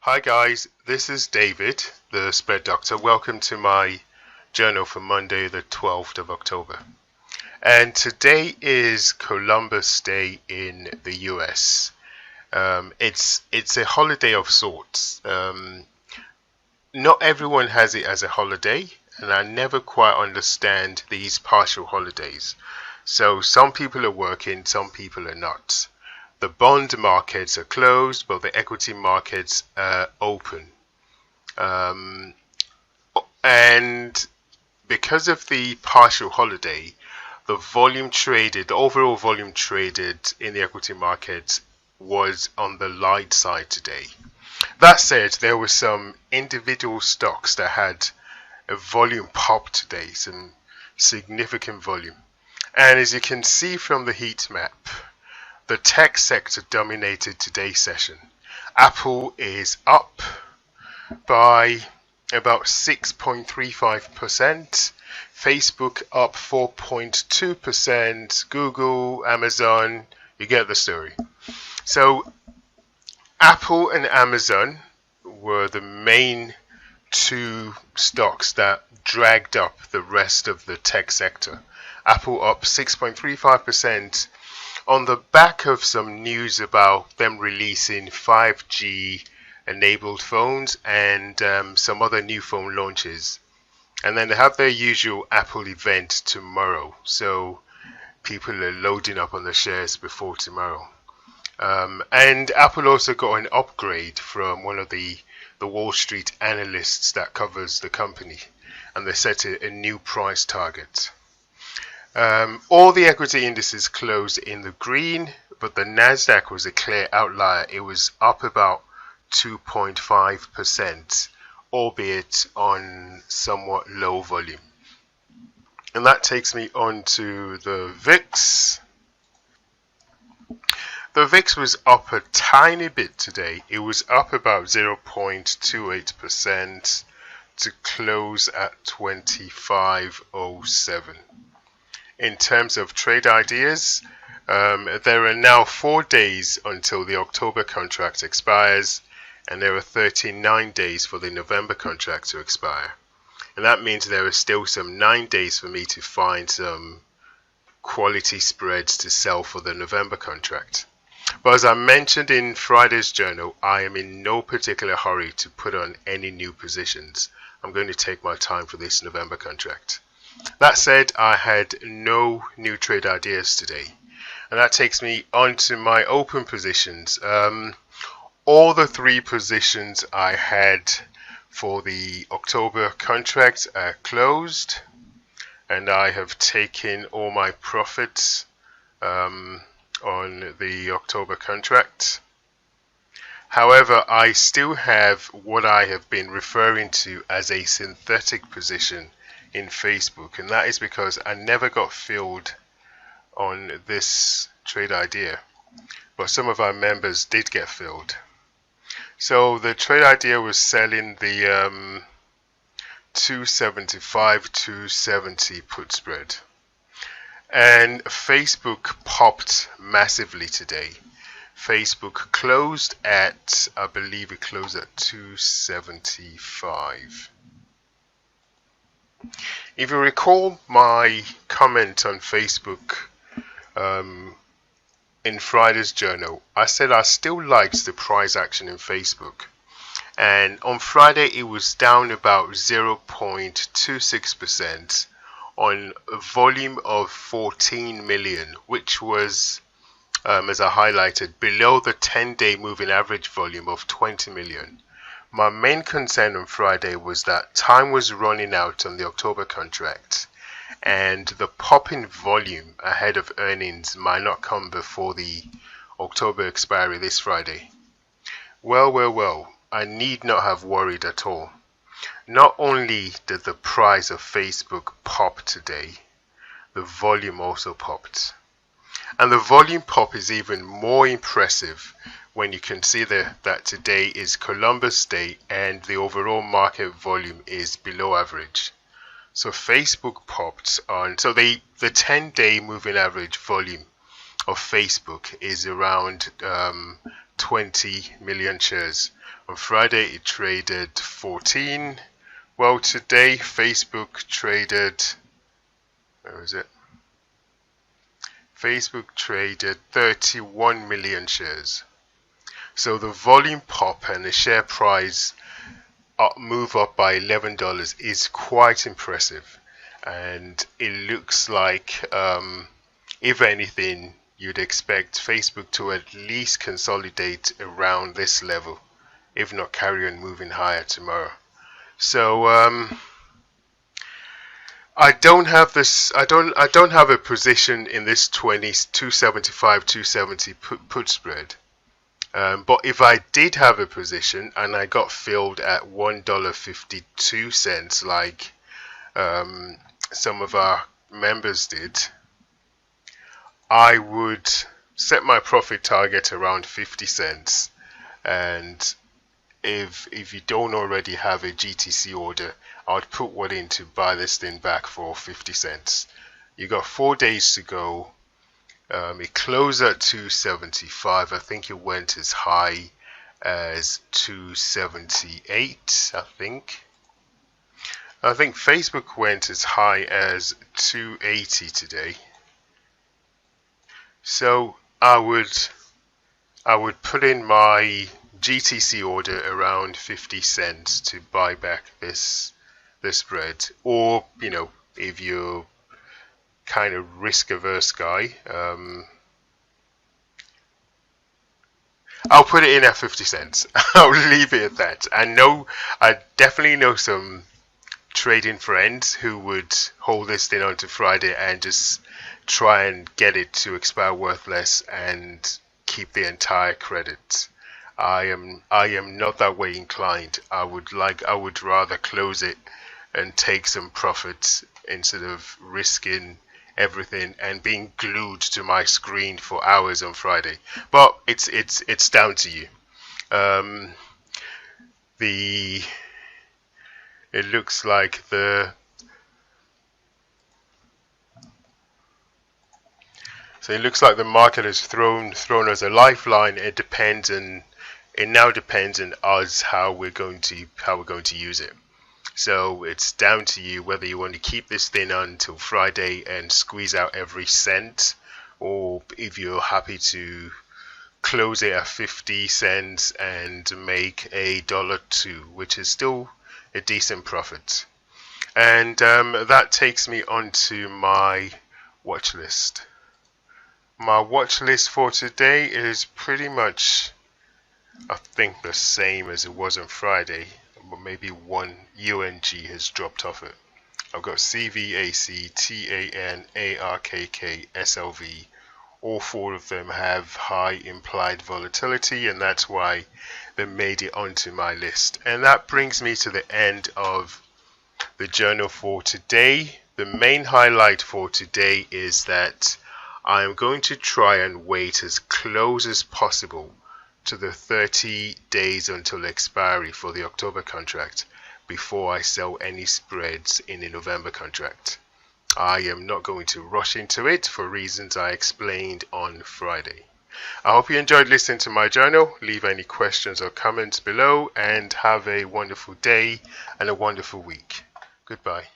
Hi guys, this is David, the Spread Doctor. Welcome to my journal for Monday the 12th of October. And today is Columbus Day in the US. It's a holiday of sorts. Not everyone has it as a holiday, and I never quite understand these partial holidays. So some people are working, some people are not. The bond markets are closed, but the equity markets are open. And because of the partial holiday, the overall volume traded in the equity market was on the light side today. That said, there were some individual stocks that had a volume pop today, some significant volume. And as you can see from the heat map, the tech sector dominated today's session. Apple is up by about 6.35%, Facebook up 4.2%, Google, Amazon, you get the story. So Apple and Amazon were the main two stocks that dragged up the rest of the tech sector. Apple up 6.35% on the back of some news about them releasing 5G enabled phones and some other new phone launches. And then they have their usual Apple event tomorrow, so people are loading up on the shares before tomorrow. And Apple also got an upgrade from one of the Wall Street analysts that covers the company, and they set a new price target. All the equity indices closed in the green, but the Nasdaq was a clear outlier. It was up about 2.5%, albeit on somewhat low volume. And that takes me on to the VIX. The VIX was up a tiny bit today. It was up about 0.28% to close at 25.07. In terms of trade ideas, there are now 4 days until the October contract expires, and there are 39 days for the November contract to expire. And that means there are still some 9 days for me to find some quality spreads to sell for the November contract. But as I mentioned in Friday's journal, I am in no particular hurry to put on any new positions. I'm going to take my time for this November contract. That said, I had no new trade ideas today. And that takes me on to my open positions. All the 3 positions I had for the October contract are closed, and I have taken all my profits on the October contract. However, I still have what I have been referring to as a synthetic position in Facebook, and that is because I never got filled on this trade idea, but some of our members did get filled. So the trade idea was selling the 275-270 put spread, and Facebook popped massively today. Facebook closed at, I believe it closed at 275. If you recall my comment on Facebook in Friday's journal, I said I still liked the price action in Facebook. And on Friday it was down about 0.26% on a volume of 14 million, which was, as I highlighted, below the 10-day moving average volume of 20 million. My main concern on Friday was that time was running out on the October contract, and the pop in volume ahead of earnings might not come before the October expiry this Friday. Well, I need not have worried at all. Not only did the price of Facebook pop today, the volume also popped. And the volume pop is even more impressive when you consider that today is Columbus Day and the overall market volume is below average. So Facebook popped on, so the 10-day moving average volume of Facebook is around 20 million shares. On Friday it traded 14. Well, today Facebook traded, where is it? Facebook traded 31 million shares. So the volume pop and the share price move up by $11 is quite impressive. And it looks like, if anything, you'd expect Facebook to at least consolidate around this level, if not carry on moving higher tomorrow. So I don't have this. I don't have a position in this 275 270 put spread. But if I did have a position and I got filled at $1.52, like some of our members did, I would set my profit target around 50 cents. And if you don't already have a GTC order, I'd put one in to buy this thing back for 50 cents. You got 4 days to go. It closed at 275. I think it went as high as 278. I think Facebook went as high as 280 today. So I would put in my GTC order around 50 cents to buy back this spread. Or, you know, if you're kind of risk averse guy, I'll put it in at 50 cents. I'll leave it at that. I definitely know some trading friends who would hold this thing on to Friday and just try and get it to expire worthless and keep the entire credit. I am not that way inclined. I would rather close it and take some profits instead of risking everything and being glued to my screen for hours on Friday. But it's down to you. It looks like the market has thrown us a lifeline. It now depends on us how we're going to use it. So it's down to you whether you want to keep this thing on until Friday and squeeze out every cent, or if you're happy to close it at 50 cents and make $1.02, which is still a decent profit. And that takes me onto my watch list. My watch list for today is pretty much, I think, the same as it was on Friday. Maybe one UNG has dropped off it. I've got CVAC, TAN, ARKK, SLV. All four of them have high implied volatility, and that's why they made it onto my list. And that brings me to the end of the journal for today. The main highlight for today is that I am going to try and wait as close as possible to the 30 days until expiry for the October contract before I sell any spreads in the November contract. I am not going to rush into it for reasons I explained on Friday. I hope you enjoyed listening to my journal. Leave any questions or comments below and have a wonderful day and a wonderful week. Goodbye.